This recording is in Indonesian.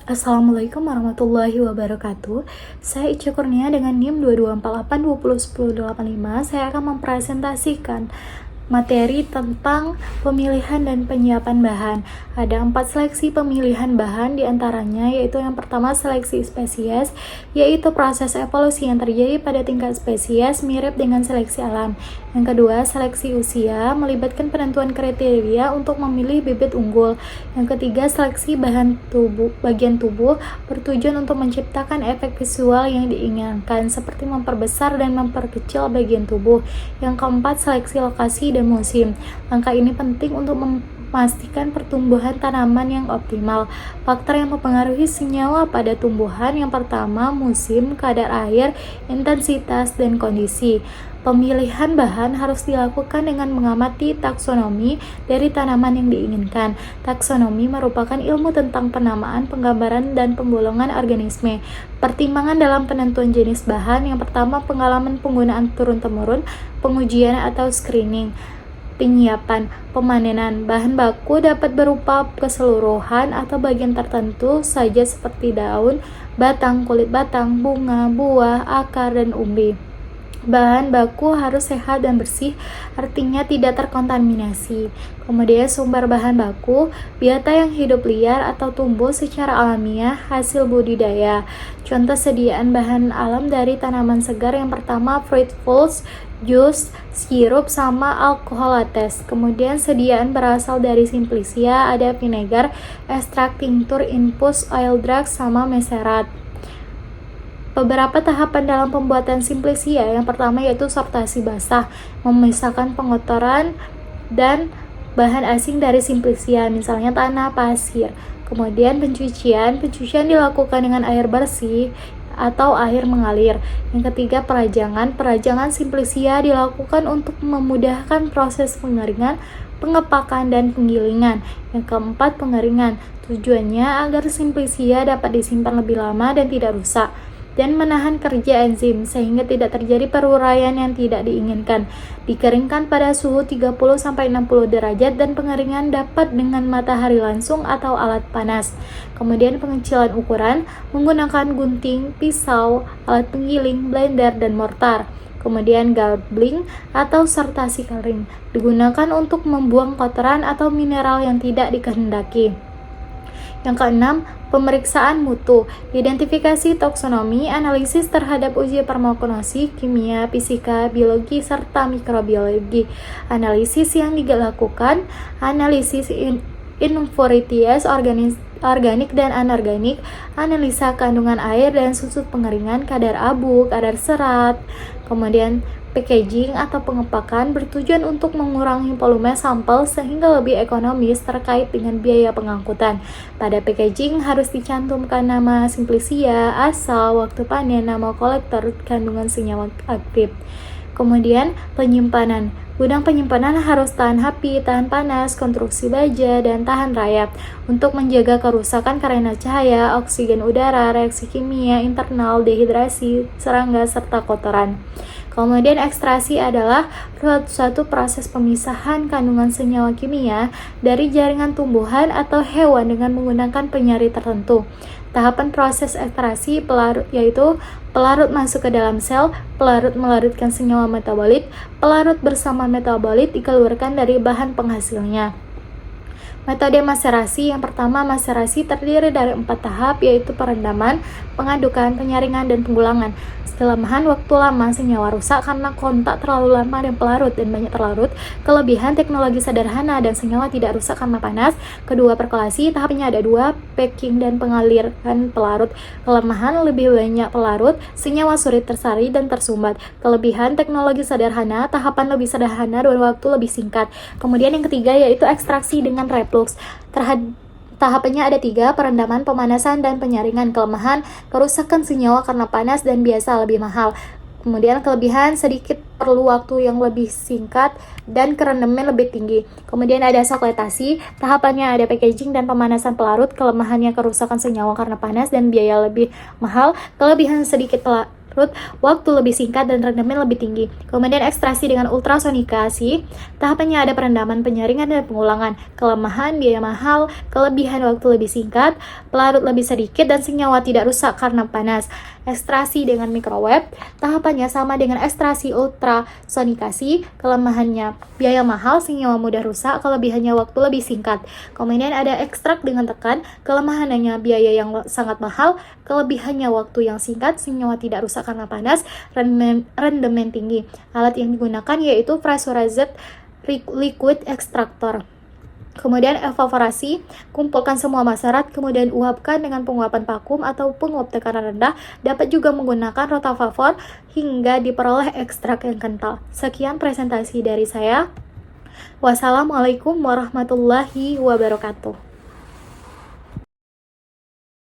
Assalamualaikum warahmatullahi wabarakatuh. Saya Ica Kurnia dengan NIM 2248201085. Saya akan mempresentasikan materi tentang pemilihan dan penyiapan bahan. Ada 4 seleksi pemilihan bahan diantaranya, yaitu yang pertama seleksi spesies, yaitu proses evolusi yang terjadi pada tingkat spesies mirip dengan seleksi alam. Yang kedua, seleksi usia, melibatkan penentuan kriteria untuk memilih bibit unggul. Yang ketiga, seleksi bagian tubuh bertujuan untuk menciptakan efek visual yang diinginkan, seperti memperbesar dan memperkecil bagian tubuh. Yang keempat, seleksi lokasi dan musim. Langkah ini penting untuk memastikan pertumbuhan tanaman yang optimal. Faktor yang mempengaruhi senyawa pada tumbuhan yang pertama, musim, kadar air, intensitas, dan kondisi. Pemilihan bahan harus dilakukan dengan mengamati taksonomi dari tanaman yang diinginkan. Taksonomi merupakan ilmu tentang penamaan, penggambaran, dan penggolongan organisme. Pertimbangan dalam penentuan jenis bahan, yang pertama pengalaman penggunaan turun-temurun, pengujian atau screening. Penyiapan, pemanenan. Bahan baku dapat berupa keseluruhan atau bagian tertentu saja seperti daun, batang, kulit batang, bunga, buah, akar, dan umbi. Bahan baku harus sehat dan bersih, artinya tidak terkontaminasi. Kemudian sumber bahan baku, biota yang hidup liar atau tumbuh secara alamiah hasil budidaya. Contoh sediaan bahan alam dari tanaman segar, yang pertama fruit foods, jus, sirup, sama alkohol lattes. Kemudian sediaan berasal dari simplicia, ada vinegar, ekstrak, tinctur, infus, oil drugs, sama meserat. Beberapa tahapan dalam pembuatan simplicia. Yang pertama yaitu sortasi basah, memisahkan pengotoran dan bahan asing dari simplicia, misalnya tanah, pasir. Kemudian pencucian dilakukan dengan air bersih atau air mengalir. Yang ketiga, perajangan simplicia dilakukan untuk memudahkan proses pengeringan, pengepakan, dan penggilingan. Yang keempat, pengeringan. Tujuannya agar simplicia dapat disimpan lebih lama dan tidak rusak, dan menahan kerja enzim sehingga tidak terjadi peruraian yang tidak diinginkan. Dikeringkan pada suhu 30-60 derajat dan pengeringan dapat dengan matahari langsung atau alat panas. Kemudian pengecilan ukuran menggunakan gunting, pisau, alat penggiling, blender, dan mortar. Kemudian garbling atau sortasi kering digunakan untuk membuang kotoran atau mineral yang tidak dikehendaki. Yang keenam, pemeriksaan mutu, identifikasi taksonomi, analisis terhadap uji farmakologi, kimia, fisika, biologi, serta mikrobiologi. Analisis yang dilakukan, analisis impurities organik dan anorganik, analisa kandungan air dan susut pengeringan, kadar abu, kadar serat. Kemudian packaging atau pengepakan bertujuan untuk mengurangi volume sampel sehingga lebih ekonomis terkait dengan biaya pengangkutan. Pada packaging harus dicantumkan nama simplicia, asal, waktu panen, nama kolektor, kandungan senyawa aktif. Kemudian penyimpanan. Gudang penyimpanan harus tahan api, tahan panas, konstruksi baja, dan tahan rayap untuk menjaga kerusakan karena cahaya, oksigen udara, reaksi kimia internal, dehidrasi, serangga, serta kotoran. Kemudian ekstraksi adalah suatu proses pemisahan kandungan senyawa kimia dari jaringan tumbuhan atau hewan dengan menggunakan penyari tertentu. Tahapan proses ekstraksi yaitu pelarut masuk ke dalam sel, pelarut melarutkan senyawa metabolit, pelarut bersama metabolit dikeluarkan dari bahan penghasilnya. Metode maserasi. Yang pertama, maserasi terdiri dari 4 tahap, yaitu perendaman, pengadukan, penyaringan, dan penggulangan. Kelemahan, waktu lama, senyawa rusak karena kontak terlalu lama dan pelarut dan banyak terlarut. Kelebihan, teknologi sederhana dan senyawa tidak rusak karena panas. Kedua, perkolasi, tahapnya ada 2, packing dan pengaliran pelarut. Kelemahan, lebih banyak pelarut, senyawa sulit tersari dan tersumbat. Kelebihan, teknologi sederhana, tahapan lebih sederhana dan waktu lebih singkat. Kemudian yang ketiga yaitu ekstraksi dengan reflux. Tahapannya ada 3, perendaman, pemanasan, dan penyaringan. Kelemahan, kerusakan senyawa karena panas dan biasa lebih mahal. Kemudian kelebihan, sedikit perlu waktu yang lebih singkat dan kerendaman lebih tinggi. Kemudian ada sokletasi, tahapannya ada packaging dan pemanasan pelarut. Kelemahannya kerusakan senyawa karena panas dan biaya lebih mahal. Kelebihan, sedikit waktu lebih singkat dan rendemen lebih tinggi. Kemudian ekstraksi dengan ultrasonikasi, tahapannya ada perendaman, penyaringan, dan pengulangan. Kelemahan, biaya mahal, kelebihan waktu lebih singkat, pelarut lebih sedikit, dan senyawa tidak rusak karena panas. Ekstraksi dengan microwave, tahapannya sama dengan ekstraksi ultrasonikasi, kelemahannya biaya mahal, senyawa mudah rusak, kelebihannya waktu lebih singkat. Kemudian ada ekstrak dengan tekan, kelemahannya biaya yang sangat mahal, kelebihannya waktu yang singkat, senyawa tidak rusak karena panas, rendemen tinggi. Alat yang digunakan yaitu pressurized liquid extractor. Kemudian evaporasi, kumpulkan semua masyarakat, kemudian uapkan dengan penguapan vakum atau penguap tekanan rendah. Dapat juga menggunakan rotavapor hingga diperoleh ekstrak yang kental. Sekian presentasi dari saya. Wassalamualaikum warahmatullahi wabarakatuh.